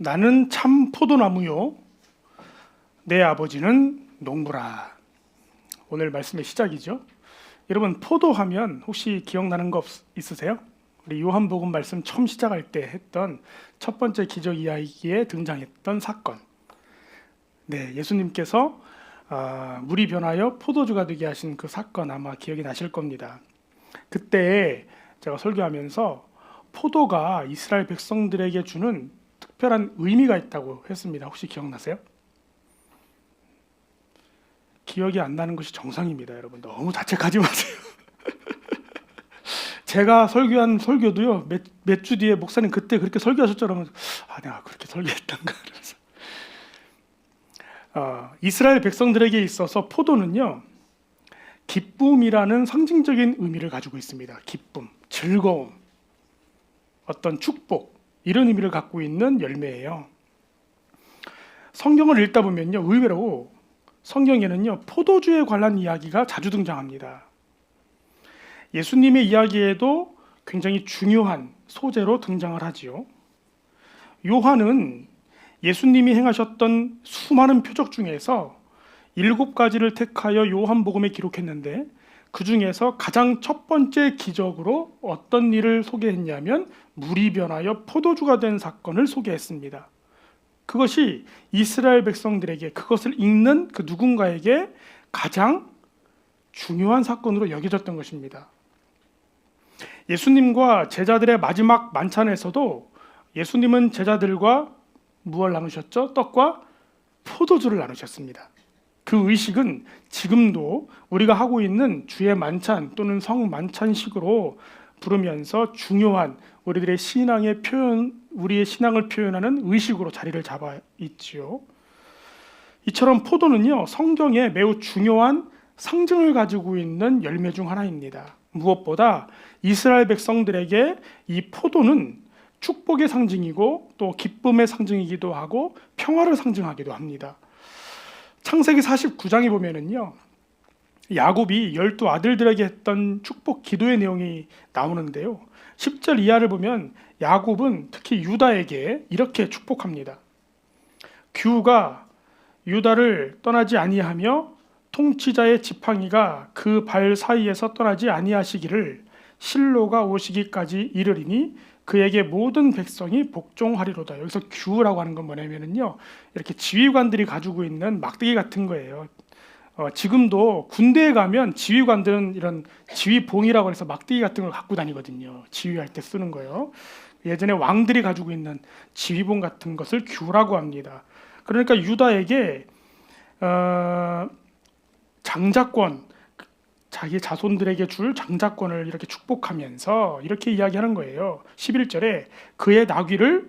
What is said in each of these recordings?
나는 참 포도나무요, 내 아버지는 농부라. 오늘 말씀의 시작이죠. 여러분, 포도하면 혹시 기억나는 거 있으세요? 우리 요한복음 말씀 처음 시작할 때 했던 첫 번째 기적 이야기에 등장했던 사건. 네, 예수님께서 물이 변하여 포도주가 되게 하신 그 사건 아마 기억이 나실 겁니다. 그때 제가 설교하면서 포도가 이스라엘 백성들에게 주는 특별한 의미가 있다고 했습니다. 혹시 기억나세요? 기억이 안 나는 것이 정상입니다. 여러분, 너무 자책하지 마세요. 제가 설교한 설교도요, 몇 주 뒤에 목사님 그때 그렇게 설교하셨죠? 그러면 내가 그렇게 설교했던가. 그래서 이스라엘 백성들에게 있어서 포도는요, 기쁨이라는 상징적인 의미를 가지고 있습니다. 기쁨, 즐거움, 어떤 축복, 이런 의미를 갖고 있는 열매예요. 성경을 읽다 보면요, 의외로 성경에는요, 포도주에 관한 이야기가 자주 등장합니다. 예수님의 이야기에도 굉장히 중요한 소재로 등장을 하지요. 요한은 예수님이 행하셨던 수많은 표적 중에서 7가지를 택하여 요한복음에 기록했는데, 그 중에서 가장 첫 번째 기적으로 어떤 일을 소개했냐면 물이 변하여 포도주가 된 사건을 소개했습니다. 그것이 이스라엘 백성들에게, 그것을 읽는 그 누군가에게 가장 중요한 사건으로 여겨졌던 것입니다. 예수님과 제자들의 마지막 만찬에서도 예수님은 제자들과 무엇을 나누셨죠? 떡과 포도주를 나누셨습니다. 그 의식은 지금도 우리가 하고 있는 주의 만찬 또는 성만찬식으로 부르면서 중요한 우리들의 신앙의 표현, 우리의 신앙을 표현하는 의식으로 자리를 잡아 있지요. 이처럼 포도는요, 성경에 매우 중요한 상징을 가지고 있는 열매 중 하나입니다. 무엇보다 이스라엘 백성들에게 이 포도는 축복의 상징이고 또 기쁨의 상징이기도 하고 평화를 상징하기도 합니다. 창세기 49장에 보면은요, 야곱이 12아들들에게 했던 축복 기도의 내용이 나오는데요, 10절 이하를 보면 야곱은 특히 유다에게 이렇게 축복합니다. 규가 유다를 떠나지 아니하며 통치자의 지팡이가 그 발 사이에서 떠나지 아니하시기를 실로가 오시기까지 이르리니 그에게 모든 백성이 복종하리로다. 여기서 규라고 하는 건 뭐냐면요, 이렇게 지휘관들이 가지고 있는 막대기 같은 거예요. 지금도 군대에 가면 지휘관들은 이런 지휘봉이라고 해서 막대기 같은 걸 갖고 다니거든요. 지휘할 때 쓰는 거요. 예전에 왕들이 가지고 있는 지휘봉 같은 것을 규라고 합니다. 그러니까 유다에게 장자권, 자기 자손들에게 줄 장자권을 이렇게 축복하면서 이렇게 이야기하는 거예요. 11절에 그의 나귀를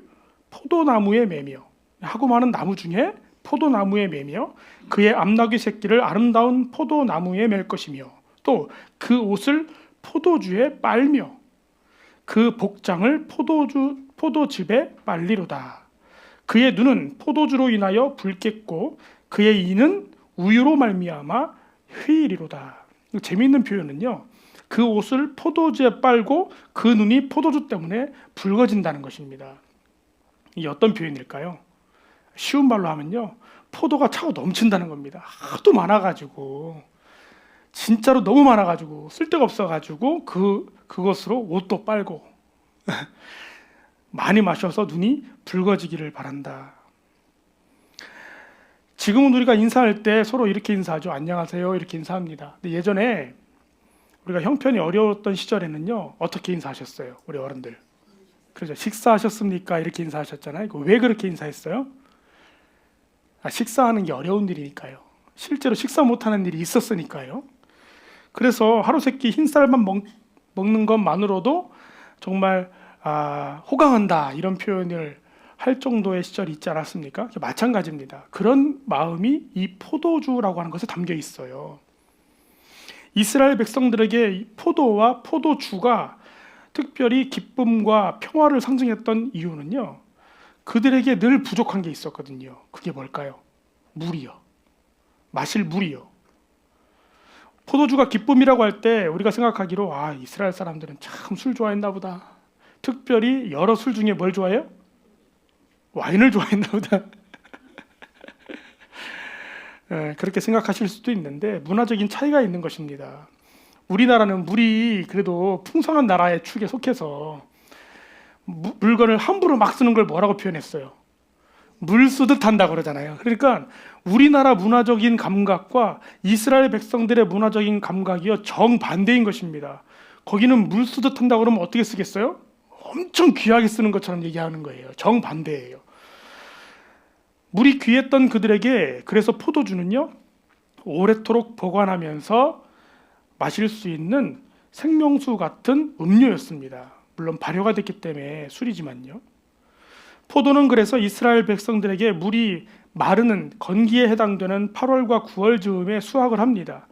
포도나무에 매며, 하고 많은 나무 중에 포도나무에 매며 그의 암나귀 새끼를 아름다운 포도나무에 맬 것이며 또 그 옷을 포도주에 빨며 그 복장을 포도즙에 빨리로다. 그의 눈은 포도주로 인하여 붉겠고 그의 이는 우유로 말미암아 회이리로다. 재미있는 표현은요, 그 옷을 포도주에 빨고 그 눈이 포도주 때문에 붉어진다는 것입니다. 이게 어떤 표현일까요? 쉬운 말로 하면요, 포도가 차고 넘친다는 겁니다. 하도 많아가지고, 진짜로 너무 많아가지고 쓸데가 없어가지고 그것으로 옷도 빨고 많이 마셔서 눈이 붉어지기를 바란다. 지금은 우리가 인사할 때 서로 이렇게 인사하죠. 안녕하세요, 이렇게 인사합니다. 근데 예전에 우리가 형편이 어려웠던 시절에는요, 어떻게 인사하셨어요? 우리 어른들. 그렇죠. 식사하셨습니까? 이렇게 인사하셨잖아요. 왜 그렇게 인사했어요? 식사하는 게 어려운 일이니까요. 실제로 식사 못하는 일이 있었으니까요. 그래서 하루 세끼 흰쌀만 먹는 것만으로도 정말 호강한다, 이런 표현을 할 정도의 시절이 있지 않았습니까? 마찬가지입니다. 그런 마음이 이 포도주라고 하는 것에 담겨 있어요. 이스라엘 백성들에게 포도와 포도주가 특별히 기쁨과 평화를 상징했던 이유는요, 그들에게 늘 부족한 게 있었거든요. 그게 뭘까요? 물이요. 마실 물이요. 포도주가 기쁨이라고 할 때 우리가 생각하기로 이스라엘 사람들은 참 술 좋아했나 보다. 특별히 여러 술 중에 뭘 좋아해요? 와인을 좋아했나 보다. 그렇게 생각하실 수도 있는데 문화적인 차이가 있는 것입니다. 우리나라는 물이 그래도 풍성한 나라의 축에 속해서 물건을 함부로 막 쓰는 걸 뭐라고 표현했어요? 물 쓰듯 한다고 그러잖아요. 그러니까 우리나라 문화적인 감각과 이스라엘 백성들의 문화적인 감각이요 정반대인 것입니다. 거기는 물 쓰듯 한다고 그러면 어떻게 쓰겠어요? 엄청 귀하게 쓰는 것처럼 얘기하는 거예요. 정반대예요. 물이 귀했던 그들에게 그래서 포도주는요 오래도록 보관하면서 마실 수 있는 생명수 같은 음료였습니다. 물론 발효가 됐기 때문에 술이지만요. 포도는 그래서 이스라엘 백성들에게 물이 마르는 건기에 해당되는 8월과 9월 즈음에 수확을 합니다.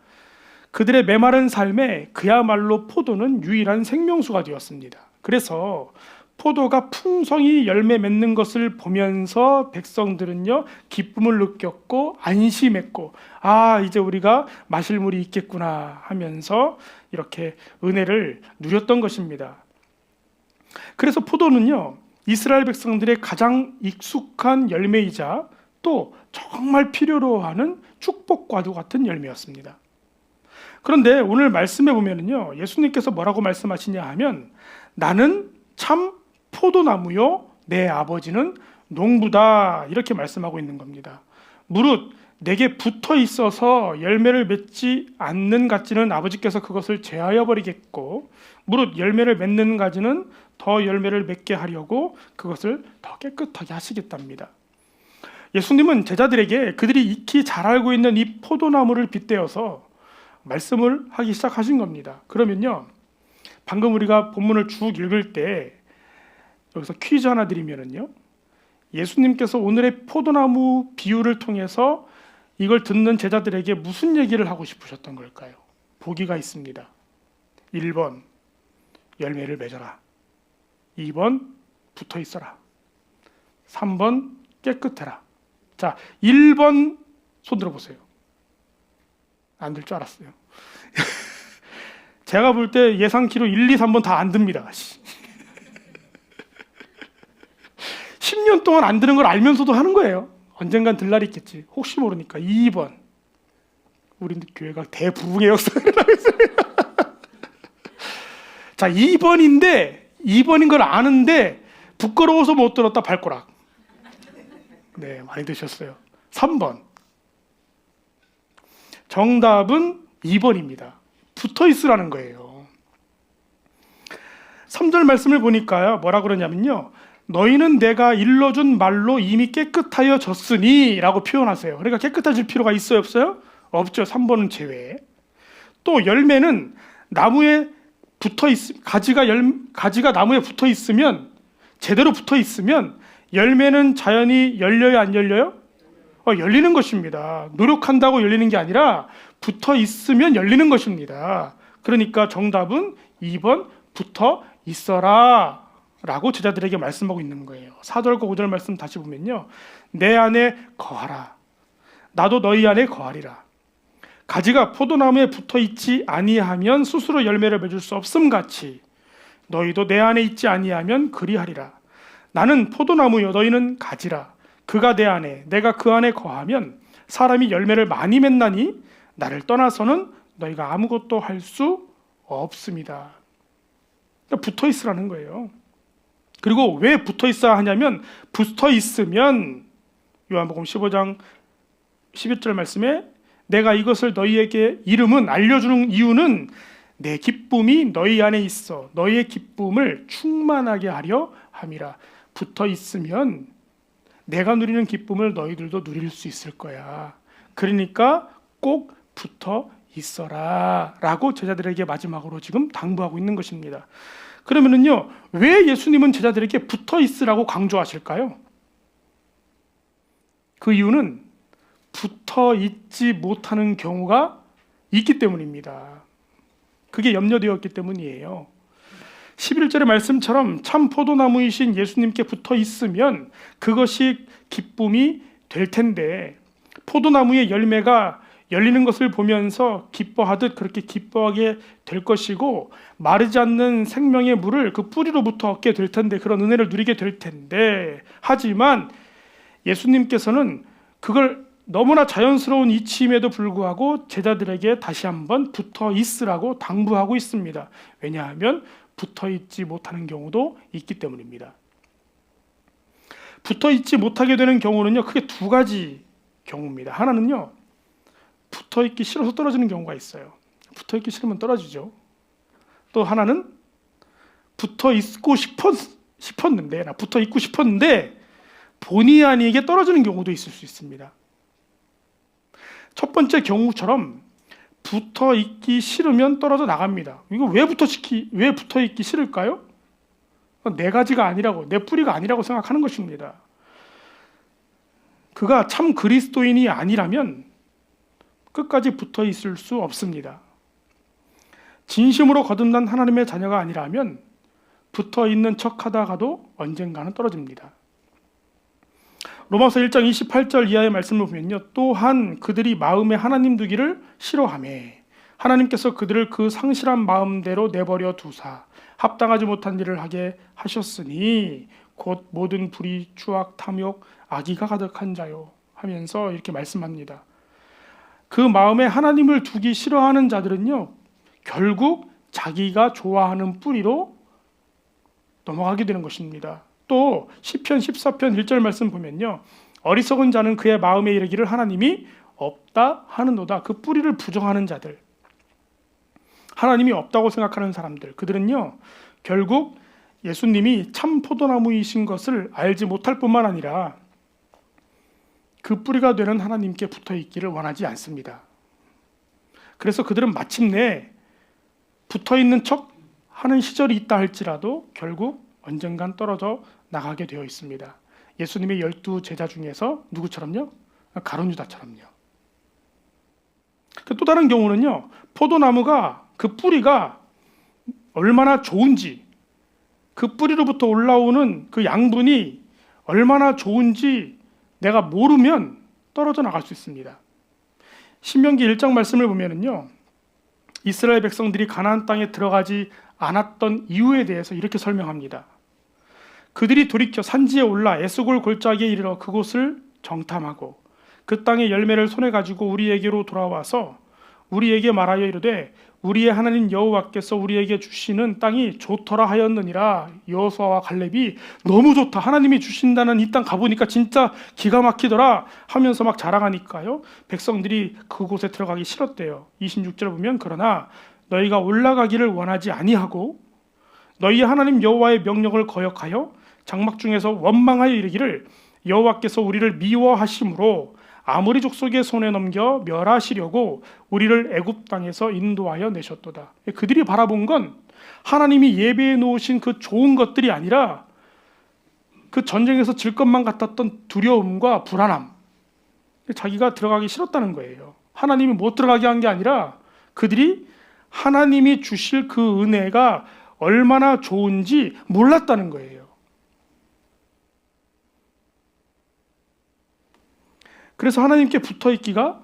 그들의 메마른 삶에 그야말로 포도는 유일한 생명수가 되었습니다. 그래서 포도가 풍성히 열매 맺는 것을 보면서 백성들은요 기쁨을 느꼈고 안심했고 이제 우리가 마실 물이 있겠구나 하면서 이렇게 은혜를 누렸던 것입니다. 그래서 포도는요 이스라엘 백성들의 가장 익숙한 열매이자 또 정말 필요로 하는 축복과도 같은 열매였습니다. 그런데 오늘 말씀에 보면은요 예수님께서 뭐라고 말씀하시냐 하면 나는 참 포도나무요 내 아버지는 농부다 이렇게 말씀하고 있는 겁니다. 무릇 내게 붙어 있어서 열매를 맺지 않는 가지는 아버지께서 그것을 제하여 버리겠고 무릇 열매를 맺는 가지는 더 열매를 맺게 하려고 그것을 더 깨끗하게 하시겠답니다. 예수님은 제자들에게 그들이 익히 잘 알고 있는 이 포도나무를 빗대어서 말씀을 하기 시작하신 겁니다. 그러면요 방금 우리가 본문을 쭉 읽을 때 여기서 퀴즈 하나 드리면은요 예수님께서 오늘의 포도나무 비유를 통해서 이걸 듣는 제자들에게 무슨 얘기를 하고 싶으셨던 걸까요? 보기가 있습니다. 1번 열매를 맺어라, 2번 붙어 있어라, 3번 깨끗해라. 자, 1번 손 들어보세요. 안 들 줄 알았어요. 제가 볼 때 예상키로 1, 2, 3번 다 안 듭니다. 10년 동안 안 드는 걸 알면서도 하는 거예요. 언젠간 들 날이 있겠지. 혹시 모르니까. 2번. 우리 교회가 대부흥의 역사가 일어나고 있어요. 자, 2번인 걸 아는데 부끄러워서 못 들었다 발꼬락. 네, 많이 드셨어요. 3번. 정답은 2번입니다. 붙어 있으라는 거예요. 3절 말씀을 보니까요. 뭐라 그러냐면요. 너희는 내가 일러준 말로 이미 깨끗하여 졌으니 라고 표현하세요. 그러니까 깨끗해질 필요가 있어요, 없어요? 없죠. 3번은 제외. 또 열매는 나무에 가지가 나무에 붙어 있으면, 제대로 붙어 있으면 열매는 자연히 열려요, 안 열려요? 열리는 것입니다. 노력한다고 열리는 게 아니라 붙어 있으면 열리는 것입니다. 그러니까 정답은 2번 붙어 있어라 라고 제자들에게 말씀하고 있는 거예요. 4절과 5절 말씀 다시 보면요. 내 안에 거하라. 나도 너희 안에 거하리라. 가지가 포도나무에 붙어 있지 아니하면 스스로 열매를 맺을 수 없음 같이 너희도 내 안에 있지 아니하면 그리하리라. 나는 포도나무요 너희는 가지라. 그가 내 안에 내가 그 안에 거하면 사람이 열매를 많이 맺나니 나를 떠나서는 너희가 아무것도 할 수 없습니다. 그러니까 붙어 있으라는 거예요. 그리고 왜 붙어 있어야 하냐면 붙어 있으면 요한복음 15장 11절 말씀에 내가 이것을 너희에게 이름은 알려주는 이유는 내 기쁨이 너희 안에 있어 너희의 기쁨을 충만하게 하려 함이라. 붙어 있으면 내가 누리는 기쁨을 너희들도 누릴 수 있을 거야. 그러니까 꼭 붙어 있어라 라고 제자들에게 마지막으로 지금 당부하고 있는 것입니다. 그러면은요, 왜 예수님은 제자들에게 붙어 있으라고 강조하실까요? 그 이유는 붙어 있지 못하는 경우가 있기 때문입니다. 그게 염려되었기 때문이에요. 11절의 말씀처럼 참 포도나무이신 예수님께 붙어 있으면 그것이 기쁨이 될 텐데 포도나무의 열매가 열리는 것을 보면서 기뻐하듯 그렇게 기뻐하게 될 것이고, 마르지 않는 생명의 물을 그 뿌리로부터 얻게 될 텐데, 그런 은혜를 누리게 될 텐데, 하지만 예수님께서는 그걸 너무나 자연스러운 이치임에도 불구하고 제자들에게 다시 한번 붙어 있으라고 당부하고 있습니다. 왜냐하면 붙어 있지 못하는 경우도 있기 때문입니다. 붙어 있지 못하게 되는 경우는요, 크게 두 가지 경우입니다. 하나는요, 붙어 있기 싫어서 떨어지는 경우가 있어요. 붙어 있기 싫으면 떨어지죠. 또 하나는 붙어 있고 싶었는데, 붙어 있고 싶었는데 본의 아니게 떨어지는 경우도 있을 수 있습니다. 첫 번째 경우처럼 붙어 있기 싫으면 떨어져 나갑니다. 이거 왜 붙어 있기 싫을까요? 내 가지가 아니라고, 내 뿌리가 아니라고 생각하는 것입니다. 그가 참 그리스도인이 아니라면 끝까지 붙어 있을 수 없습니다. 진심으로 거듭난 하나님의 자녀가 아니라면 붙어 있는 척 하다가도 언젠가는 떨어집니다. 로마서 1장 28절 이하의 말씀을 보면요, 또한 그들이 마음에 하나님 두기를 싫어하며 하나님께서 그들을 그 상실한 마음대로 내버려 두사 합당하지 못한 일을 하게 하셨으니 곧 모든 불의, 추악, 탐욕, 악의가 가득한 자요 하면서 이렇게 말씀합니다. 그 마음에 하나님을 두기 싫어하는 자들은요, 결국 자기가 좋아하는 뿌리로 넘어가게 되는 것입니다. 또 시편 14편 1절 말씀 보면요, 어리석은 자는 그의 마음에 이르기를 하나님이 없다 하는도다. 그 뿌리를 부정하는 자들, 하나님이 없다고 생각하는 사람들, 그들은요 결국 예수님이 참 포도나무이신 것을 알지 못할 뿐만 아니라 그 뿌리가 되는 하나님께 붙어 있기를 원하지 않습니다. 그래서 그들은 마침내 붙어 있는 척 하는 시절이 있다 할지라도 결국 언젠간 떨어져 나가게 되어 있습니다. 예수님의 12 제자 중에서 누구처럼요? 가룟 유다처럼요. 또 다른 경우는요, 포도나무가 그 뿌리가 얼마나 좋은지, 그 뿌리로부터 올라오는 그 양분이 얼마나 좋은지 내가 모르면 떨어져 나갈 수 있습니다. 신명기 1장 말씀을 보면은요, 이스라엘 백성들이 가나안 땅에 들어가지 않았던 이유에 대해서 이렇게 설명합니다. 그들이 돌이켜 산지에 올라 에스골 골짜기에 이르러 그곳을 정탐하고 그 땅의 열매를 손에 가지고 우리에게로 돌아와서 우리에게 말하여 이르되 우리의 하나님 여호와께서 우리에게 주시는 땅이 좋더라 하였느니라. 여호수아와 갈렙이 너무 좋다, 하나님이 주신다는 이 땅 가보니까 진짜 기가 막히더라 하면서 막 자랑하니까요, 백성들이 그곳에 들어가기 싫었대요. 26절에 보면 그러나 너희가 올라가기를 원하지 아니하고 너희의 하나님 여호와의 명령을 거역하여 장막 중에서 원망하여 이르기를 여호와께서 우리를 미워하심으로 아모리 족속의 손에 넘겨 멸하시려고 우리를 애굽 땅에서 인도하여 내셨도다. 그들이 바라본 건 하나님이 예배해 놓으신 그 좋은 것들이 아니라 그 전쟁에서 질 것만 같았던 두려움과 불안함, 자기가 들어가기 싫었다는 거예요. 하나님이 못 들어가게 한 게 아니라 그들이 하나님이 주실 그 은혜가 얼마나 좋은지 몰랐다는 거예요. 그래서 하나님께 붙어있기가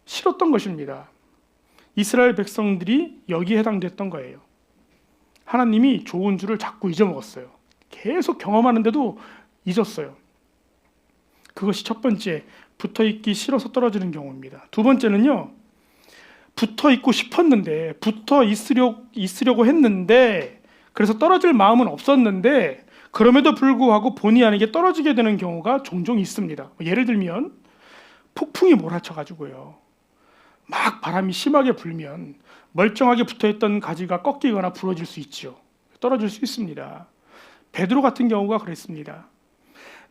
싫었던 것입니다. 이스라엘 백성들이 여기에 해당됐던 거예요. 하나님이 좋은 줄을 자꾸 잊어먹었어요. 계속 경험하는데도 잊었어요. 그것이 첫 번째, 붙어있기 싫어서 떨어지는 경우입니다. 두 번째는요, 붙어있고 싶었는데, 붙어 있으려고 했는데, 그래서 떨어질 마음은 없었는데 그럼에도 불구하고 본의 아니게 떨어지게 되는 경우가 종종 있습니다. 예를 들면 폭풍이 몰아쳐가지고요, 막 바람이 심하게 불면 멀쩡하게 붙어있던 가지가 꺾이거나 부러질 수 있죠. 떨어질 수 있습니다. 베드로 같은 경우가 그랬습니다.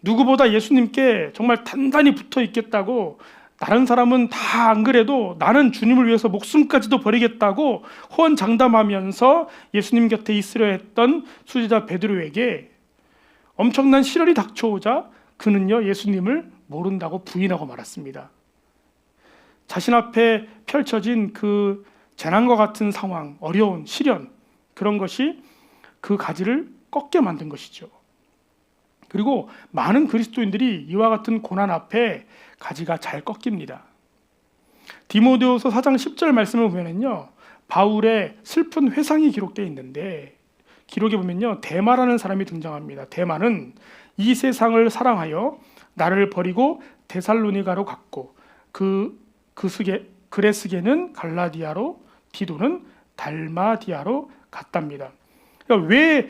누구보다 예수님께 정말 단단히 붙어 있겠다고, 다른 사람은 다 안 그래도 나는 주님을 위해서 목숨까지도 버리겠다고 호언장담하면서 예수님 곁에 있으려 했던 수제자 베드로에게 엄청난 시련이 닥쳐오자 그는요, 예수님을 모른다고 부인하고 말았습니다. 자신 앞에 펼쳐진 그 재난과 같은 상황, 어려운 시련, 그런 것이 그 가지를 꺾게 만든 것이죠. 그리고 많은 그리스도인들이 이와 같은 고난 앞에 가지가 잘 꺾입니다. 디모데후서 4장 10절 말씀을 보면은요, 바울의 슬픈 회상이 기록되어 있는데, 기록에 보면요, 데마라는 사람이 등장합니다. 데마는 이 세상을 사랑하여 나를 버리고 데살로니가로 갔고, 그레스게는 갈라디아로, 디도는 달마디아로 갔답니다. 그러니까 왜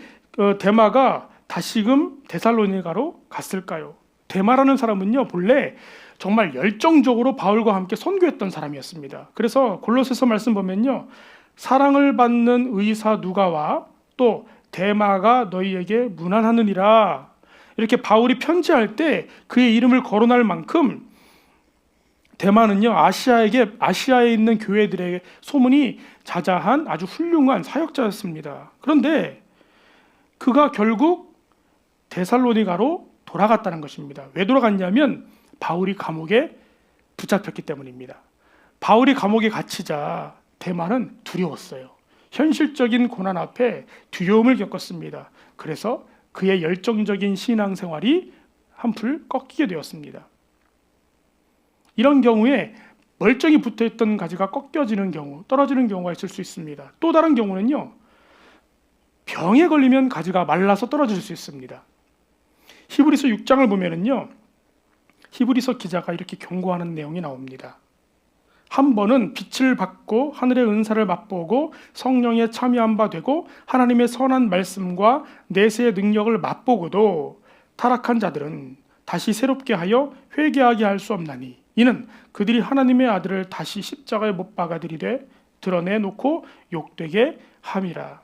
데마가 다시금 데살로니가로 갔을까요? 데마라는 사람은요, 본래 정말 열정적으로 바울과 함께 선교했던 사람이었습니다. 그래서 골로새서 말씀 보면요, 사랑을 받는 의사 누가와 또 데마가 너희에게 문안하느니라, 이렇게 바울이 편지할 때 그의 이름을 거론할 만큼 데마는요, 아시아에 있는 교회들에게 소문이 자자한 아주 훌륭한 사역자였습니다. 그런데 그가 결국 데살로니가로 돌아갔다는 것입니다. 왜 돌아갔냐면 바울이 감옥에 붙잡혔기 때문입니다. 바울이 감옥에 갇히자 데마는 두려웠어요. 현실적인 고난 앞에 두려움을 겪었습니다. 그래서 그의 열정적인 신앙생활이 한풀 꺾이게 되었습니다. 이런 경우에 멀쩡히 붙어있던 가지가 꺾여지는 경우, 떨어지는 경우가 있을 수 있습니다. 또 다른 경우는요, 병에 걸리면 가지가 말라서 떨어질 수 있습니다. 히브리서 6장을 보면은요, 히브리서 기자가 이렇게 경고하는 내용이 나옵니다. 한 번은 빛을 받고 하늘의 은사를 맛보고 성령에 참여한 바 되고 하나님의 선한 말씀과 내세의 능력을 맛보고도 타락한 자들은 다시 새롭게 하여 회개하게 할 수 없나니, 이는 그들이 하나님의 아들을 다시 십자가에 못 박아들이되 드러내놓고 욕되게 함이라.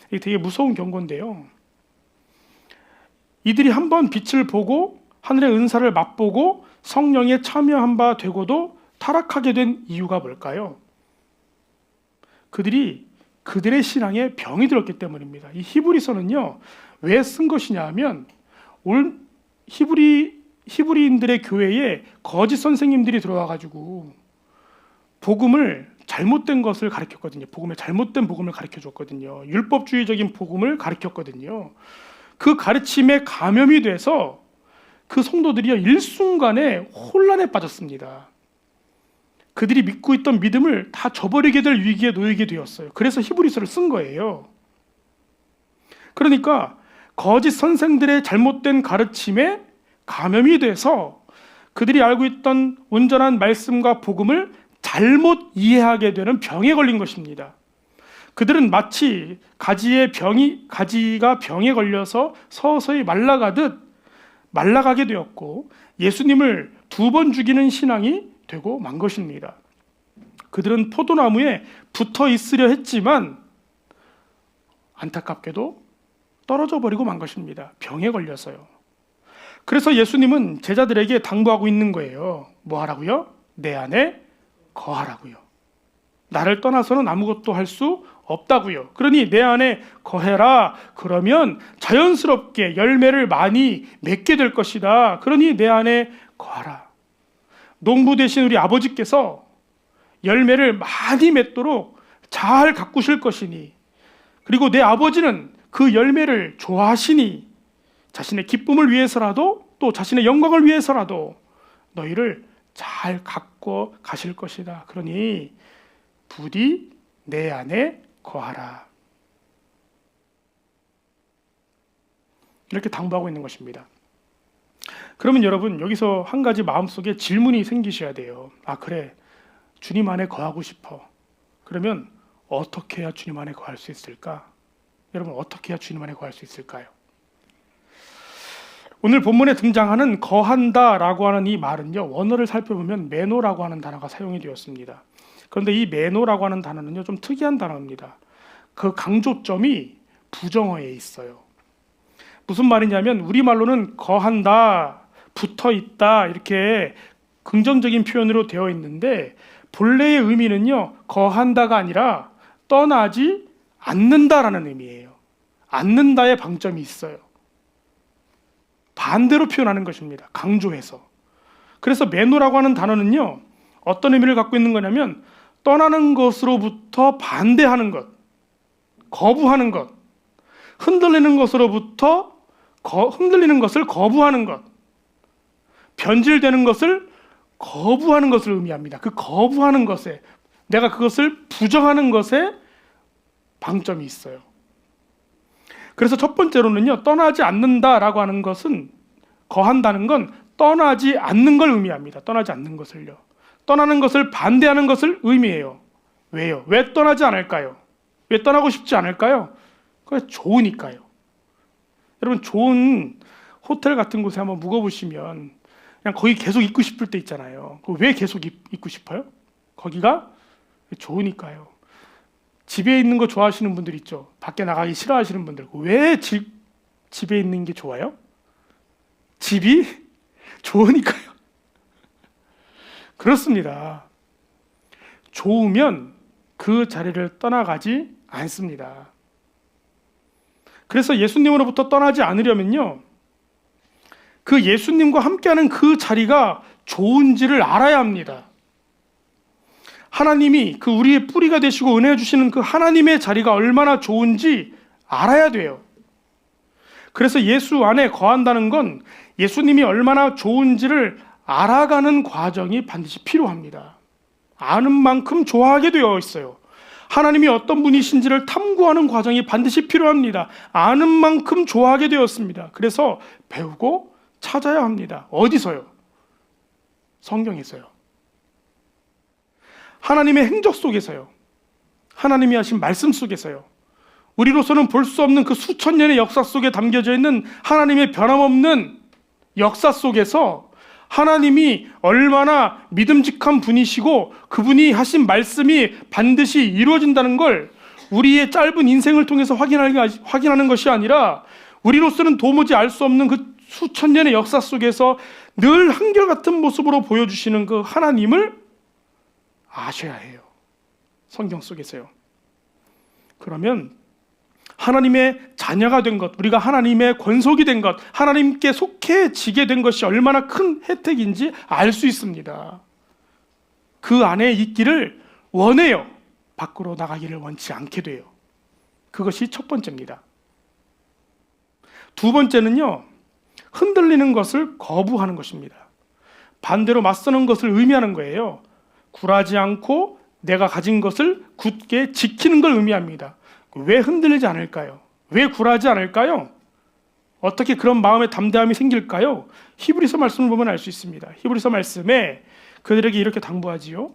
이게 되게 무서운 경고인데요, 이들이 한번 빛을 보고 하늘의 은사를 맛보고 성령에 참여한 바 되고도 타락하게 된 이유가 뭘까요? 그들의 신앙에 병이 들었기 때문입니다. 이 히브리서는요, 왜 쓴 것이냐 하면 히브리인들의 교회에 거짓 선생님들이 들어와가지고 복음을 잘못된 것을 가르쳤거든요. 잘못된 복음을 가르쳐줬거든요. 율법주의적인 복음을 가르쳤거든요. 그 가르침에 감염이 돼서 그 성도들이 일순간에 혼란에 빠졌습니다. 그들이 믿고 있던 믿음을 다 저버리게 될 위기에 놓이게 되었어요. 그래서 히브리서를 쓴 거예요. 그러니까 거짓 선생들의 잘못된 가르침에 감염이 돼서 그들이 알고 있던 온전한 말씀과 복음을 잘못 이해하게 되는 병에 걸린 것입니다. 그들은 마치 가지가 병에 걸려서 서서히 말라가게 되었고 예수님을 2번 죽이는 신앙이 되고 만 것입니다. 그들은 포도나무에 붙어 있으려 했지만 안타깝게도 떨어져 버리고 만 것입니다. 병에 걸려서요. 그래서 예수님은 제자들에게 당부하고 있는 거예요. 뭐 하라고요? 내 안에 거하라고요. 나를 떠나서는 아무것도 할 수 없다고요. 그러니 내 안에 거해라. 그러면 자연스럽게 열매를 많이 맺게 될 것이다. 그러니 내 안에 거하라. 농부 되신 우리 아버지께서 열매를 많이 맺도록 잘 가꾸실 것이니, 그리고 내 아버지는 그 열매를 좋아하시니 자신의 기쁨을 위해서라도 또 자신의 영광을 위해서라도 너희를 잘 가꿔 가실 것이다. 그러니 부디 내 안에 거하라. 이렇게 당부하고 있는 것입니다. 그러면 여러분, 여기서 한 가지 마음속에 질문이 생기셔야 돼요. 아, 그래, 주님 안에 거하고 싶어. 그러면 어떻게 해야 주님 안에 거할 수 있을까? 여러분, 어떻게 해야 주님 안에 거할 수 있을까요? 오늘 본문에 등장하는 거한다라고 하는 이 말은요, 원어를 살펴보면 매노라고 하는 단어가 사용이 되었습니다. 그런데 이 매노라고 하는 단어는요, 좀 특이한 단어입니다. 그 강조점이 부정어에 있어요. 무슨 말이냐면 우리말로는 거한다, 붙어있다 이렇게 긍정적인 표현으로 되어 있는데 본래의 의미는요, 거한다가 아니라 떠나지 않는다라는 의미예요. 않는다의 방점이 있어요. 반대로 표현하는 것입니다. 강조해서. 그래서 매노라고 하는 단어는요, 어떤 의미를 갖고 있는 거냐면 떠나는 것으로부터 반대하는 것, 거부하는 것, 흔들리는 것을 거부하는 것, 변질되는 것을 거부하는 것을 의미합니다. 그 거부하는 것에, 내가 그것을 부정하는 것에 방점이 있어요. 그래서 첫 번째로는요, 떠나지 않는다라고 하는 것은, 거한다는 건 떠나지 않는 걸 의미합니다. 떠나지 않는 것을요. 떠나는 것을 반대하는 것을 의미해요. 왜요? 왜 떠나지 않을까요? 왜 떠나고 싶지 않을까요? 그게 좋으니까요. 여러분, 좋은 호텔 같은 곳에 한번 묵어보시면 그냥 거기 계속 있고 싶을 때 있잖아요. 왜 계속 있고 싶어요? 거기가 좋으니까요. 집에 있는 거 좋아하시는 분들 있죠. 밖에 나가기 싫어하시는 분들. 왜 집에 있는 게 좋아요? 집이 좋으니까요. 그렇습니다. 좋으면 그 자리를 떠나가지 않습니다. 그래서 예수님으로부터 떠나지 않으려면요, 그 예수님과 함께하는 그 자리가 좋은지를 알아야 합니다. 하나님이 그 우리의 뿌리가 되시고 은혜 주시는 그 하나님의 자리가 얼마나 좋은지 알아야 돼요. 그래서 예수 안에 거한다는 건 예수님이 얼마나 좋은지를 알아가는 과정이 반드시 필요합니다. 아는 만큼 좋아하게 되어 있어요. 하나님이 어떤 분이신지를 탐구하는 과정이 반드시 필요합니다. 아는 만큼 좋아하게 되었습니다. 그래서 배우고 찾아야 합니다. 어디서요? 성경에서요. 하나님의 행적 속에서요. 하나님이 하신 말씀 속에서요. 우리로서는 볼 수 없는 그 수천 년의 역사 속에 담겨져 있는 하나님의 변함없는 역사 속에서 하나님이 얼마나 믿음직한 분이시고 그분이 하신 말씀이 반드시 이루어진다는 걸 우리의 짧은 인생을 통해서 확인하는 것이 아니라 우리로서는 도무지 알 수 없는 그 수천 년의 역사 속에서 늘 한결같은 모습으로 보여주시는 그 하나님을 아셔야 해요. 성경 속에서요. 그러면 하나님의 자녀가 된 것, 우리가 하나님의 권속이 된 것, 하나님께 속해지게 된 것이 얼마나 큰 혜택인지 알 수 있습니다. 그 안에 있기를 원해요. 밖으로 나가기를 원치 않게 돼요. 그것이 첫 번째입니다. 두 번째는요, 흔들리는 것을 거부하는 것입니다. 반대로 맞서는 것을 의미하는 거예요. 굴하지 않고 내가 가진 것을 굳게 지키는 걸 의미합니다. 왜 흔들리지 않을까요? 왜 굴하지 않을까요? 어떻게 그런 마음의 담대함이 생길까요? 히브리서 말씀을 보면 알 수 있습니다. 히브리서 말씀에 그들에게 이렇게 당부하지요.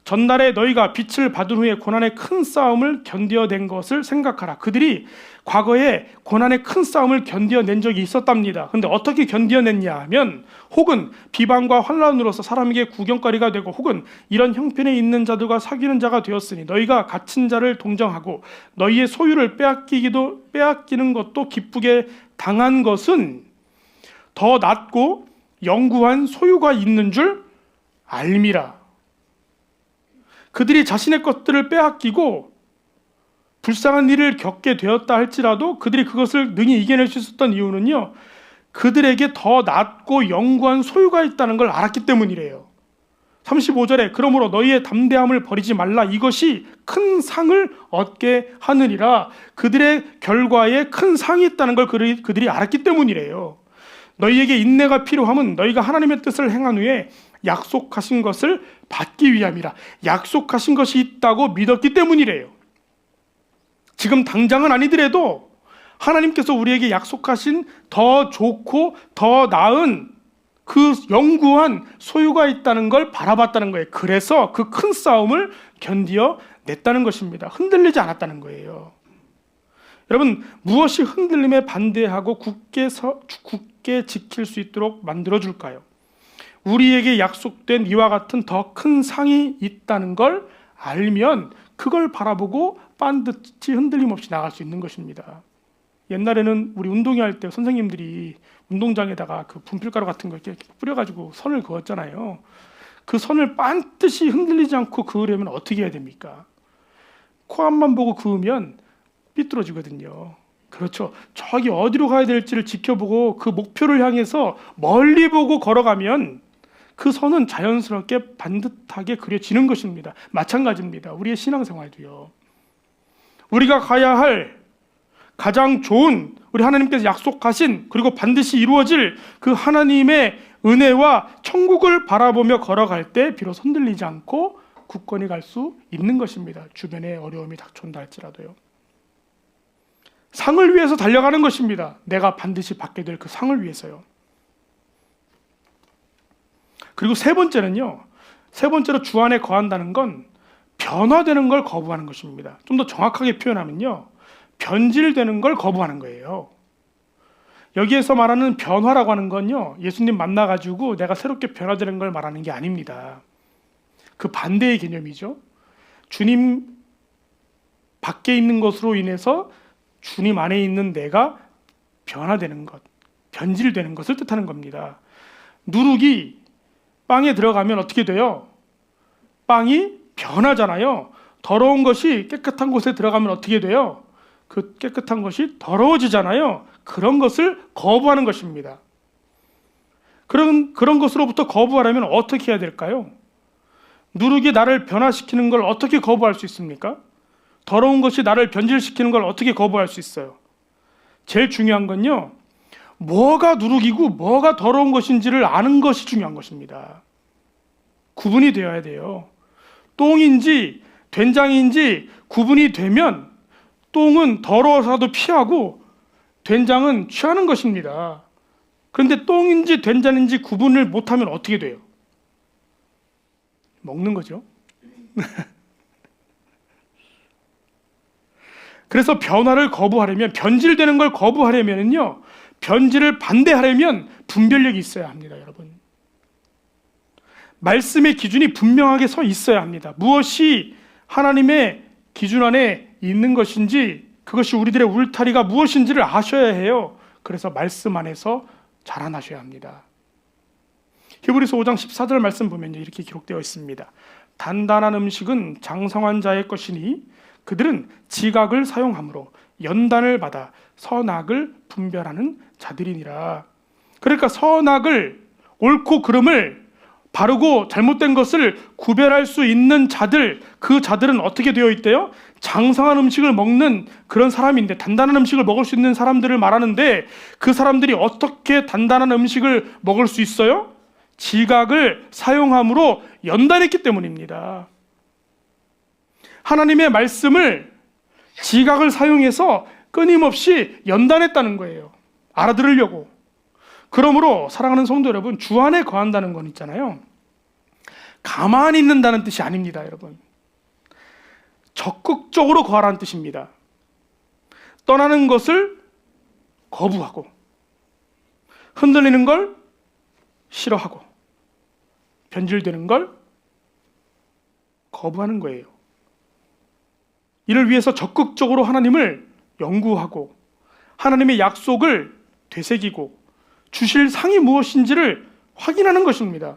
전날에 너희가 빛을 받은 후에 고난의 큰 싸움을 견뎌낸 것을 생각하라. 그들이 과거에 고난의 큰 싸움을 견뎌낸 적이 있었답니다. 근데 어떻게 견뎌냈냐 하면 혹은 비방과 환난으로서 사람에게 구경거리가 되고 혹은 이런 형편에 있는 자들과 사귀는 자가 되었으니 너희가 갇힌 자를 동정하고 너희의 소유를 빼앗기는 것도 기쁘게 당한 것은 더 낫고 영구한 소유가 있는 줄 알미라. 그들이 자신의 것들을 빼앗기고 불쌍한 일을 겪게 되었다 할지라도 그들이 그것을 능히 이겨낼 수 있었던 이유는요, 그들에게 더 낫고 영구한 소유가 있다는 걸 알았기 때문이래요. 35절에 그러므로 너희의 담대함을 버리지 말라. 이것이 큰 상을 얻게 하느니라. 그들의 결과에 큰 상이 있다는 걸 그들이 알았기 때문이래요. 너희에게 인내가 필요함은 너희가 하나님의 뜻을 행한 후에 약속하신 것을 받기 위함이라. 약속하신 것이 있다고 믿었기 때문이래요. 지금 당장은 아니더라도 하나님께서 우리에게 약속하신 더 좋고 더 나은 그 영구한 소유가 있다는 걸 바라봤다는 거예요. 그래서 그 큰 싸움을 견디어 냈다는 것입니다. 흔들리지 않았다는 거예요. 여러분, 무엇이 흔들림에 반대하고 굳게 지킬 수 있도록 만들어줄까요? 우리에게 약속된 이와 같은 더 큰 상이 있다는 걸 알면 그걸 바라보고 반드시 흔들림 없이 나갈 수 있는 것입니다. 옛날에는 우리 운동회 할 때 선생님들이 운동장에다가 그 분필가루 같은 거 이렇게 뿌려가지고 선을 그었잖아요. 그 선을 반드시 흔들리지 않고 그으려면 어떻게 해야 됩니까? 코 앞만 보고 그으면 삐뚤어지거든요. 그렇죠. 저기 어디로 가야 될지를 지켜보고 그 목표를 향해서 멀리 보고 걸어가면 그 선은 자연스럽게 반듯하게 그려지는 것입니다. 마찬가지입니다. 우리의 신앙생활도요. 우리가 가야 할 가장 좋은 우리 하나님께서 약속하신 그리고 반드시 이루어질 그 하나님의 은혜와 천국을 바라보며 걸어갈 때 비로소 흔들리지 않고 굳건히 갈 수 있는 것입니다. 주변에 어려움이 닥쳐온다 할지라도요. 상을 위해서 달려가는 것입니다. 내가 반드시 받게 될 그 상을 위해서요. 그리고 세 번째로 주 안에 거한다는 건 변화되는 걸 거부하는 것입니다. 좀 더 정확하게 표현하면요, 변질되는 걸 거부하는 거예요. 여기에서 말하는 변화라고 하는 건요, 예수님 만나가지고 내가 새롭게 변화되는 걸 말하는 게 아닙니다. 그 반대의 개념이죠. 주님 밖에 있는 것으로 인해서 주님 안에 있는 내가 변화되는 것, 변질되는 것을 뜻하는 겁니다. 누룩이 빵에 들어가면 어떻게 돼요? 빵이 변하잖아요. 더러운 것이 깨끗한 곳에 들어가면 어떻게 돼요? 그 깨끗한 것이 더러워지잖아요. 그런 것을 거부하는 것입니다. 그런 것으로부터 거부하려면 어떻게 해야 될까요? 누룩이 나를 변화시키는 걸 어떻게 거부할 수 있습니까? 더러운 것이 나를 변질시키는 걸 어떻게 거부할 수 있어요? 제일 중요한 건요, 뭐가 누룩이고 뭐가 더러운 것인지를 아는 것이 중요한 것입니다. 구분이 되어야 돼요. 똥인지 된장인지 구분이 되면 똥은 더러워서라도 피하고 된장은 취하는 것입니다. 그런데 똥인지 된장인지 구분을 못하면 어떻게 돼요? 먹는 거죠. 그래서 변화를 거부하려면, 변질되는 걸 거부하려면요, 변질을 반대하려면 분별력이 있어야 합니다, 여러분. 말씀의 기준이 분명하게 서 있어야 합니다. 무엇이 하나님의 기준 안에 있는 것인지, 그것이 우리들의 울타리가 무엇인지를 아셔야 해요. 그래서 말씀 안에서 자라나셔야 합니다. 히브리서 5장 14절 말씀 보면 이렇게 기록되어 있습니다. 단단한 음식은 장성한 자의 것이니 그들은 지각을 사용함으로 연단을 받아 선악을 분별하는 자들이니라. 그러니까 선악을, 옳고 그름을, 바르고 잘못된 것을 구별할 수 있는 자들, 그 자들은 어떻게 되어 있대요? 장성한 음식을 먹는 그런 사람인데, 단단한 음식을 먹을 수 있는 사람들을 말하는데, 그 사람들이 어떻게 단단한 음식을 먹을 수 있어요? 지각을 사용함으로 연단했기 때문입니다. 하나님의 말씀을 지각을 사용해서 끊임없이 연단했다는 거예요. 알아들으려고. 그러므로 사랑하는 성도 여러분, 주 안에 거한다는 건 있잖아요, 가만히 있는다는 뜻이 아닙니다, 여러분. 적극적으로 거하라는 뜻입니다. 떠나는 것을 거부하고, 흔들리는 걸 싫어하고, 변질되는 걸 거부하는 거예요. 이를 위해서 적극적으로 하나님을 연구하고, 하나님의 약속을 되새기고, 주실 상이 무엇인지를 확인하는 것입니다.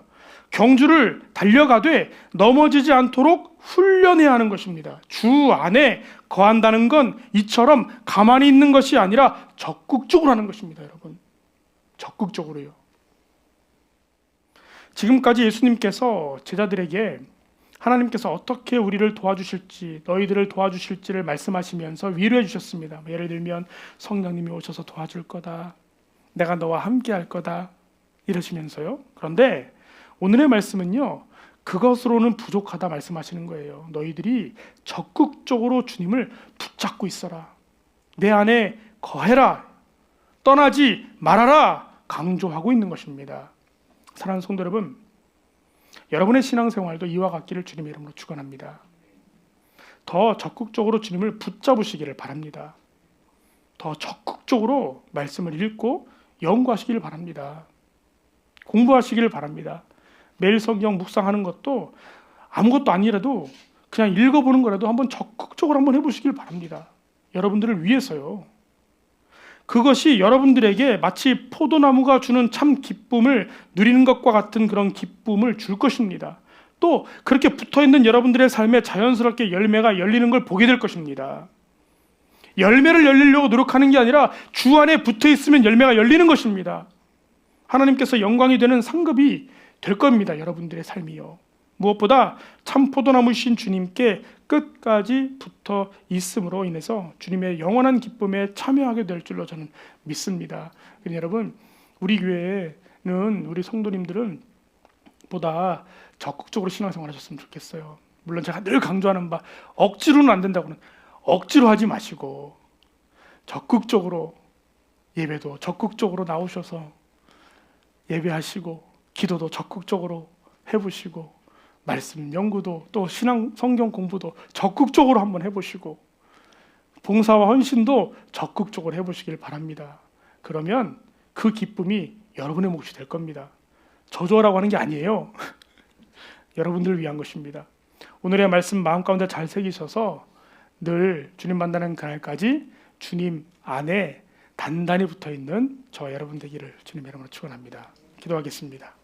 경주를 달려가되 넘어지지 않도록 훈련해야 하는 것입니다. 주 안에 거한다는 건 이처럼 가만히 있는 것이 아니라 적극적으로 하는 것입니다, 여러분. 적극적으로요. 지금까지 예수님께서 제자들에게 하나님께서 어떻게 우리를 도와주실지, 너희들을 도와주실지를 말씀하시면서 위로해 주셨습니다. 예를 들면 성령님이 오셔서 도와줄 거다, 내가 너와 함께 할 거다, 이러시면서요. 그런데 오늘의 말씀은요, 그것으로는 부족하다 말씀하시는 거예요. 너희들이 적극적으로 주님을 붙잡고 있어라, 내 안에 거해라, 떠나지 말아라 강조하고 있는 것입니다. 사랑하는 성도 여러분, 여러분의 신앙생활도 이와 같기를 주님의 이름으로 축원합니다. 더 적극적으로 주님을 붙잡으시기를 바랍니다. 더 적극적으로 말씀을 읽고 연구하시기를 바랍니다. 공부하시기를 바랍니다. 매일 성경 묵상하는 것도 아무것도 아니라도 그냥 읽어보는 거라도 한번 적극적으로 한번 해보시길 바랍니다. 여러분들을 위해서요. 그것이 여러분들에게 마치 포도나무가 주는 참 기쁨을 누리는 것과 같은 그런 기쁨을 줄 것입니다. 또 그렇게 붙어있는 여러분들의 삶에 자연스럽게 열매가 열리는 걸 보게 될 것입니다. 열매를 열리려고 노력하는 게 아니라 주 안에 붙어있으면 열매가 열리는 것입니다. 하나님께서 영광이 되는 상급이 될 겁니다, 여러분들의 삶이요. 무엇보다 참 포도나무신 주님께 끝까지 붙어 있음으로 인해서 주님의 영원한 기쁨에 참여하게 될 줄로 저는 믿습니다. 여러분, 우리 교회에 우리 성도님들은 보다 적극적으로 신앙생활 하셨으면 좋겠어요. 물론 제가 늘 강조하는 바 억지로는 안 된다고는 억지로 하지 마시고 적극적으로 예배도 적극적으로 나오셔서 예배하시고 기도도 적극적으로 해보시고 말씀 연구도 또 신앙 성경 공부도 적극적으로 한번 해보시고 봉사와 헌신도 적극적으로 해보시길 바랍니다. 그러면 그 기쁨이 여러분의 몫이 될 겁니다. 저주하라고 하는 게 아니에요. 여러분들을 위한 것입니다. 오늘의 말씀 마음 가운데 잘 새기셔서 늘 주님 만나는 그날까지 주님 안에 단단히 붙어있는 저와 여러분 되기를 주님의 이름으로 축원합니다. 기도하겠습니다.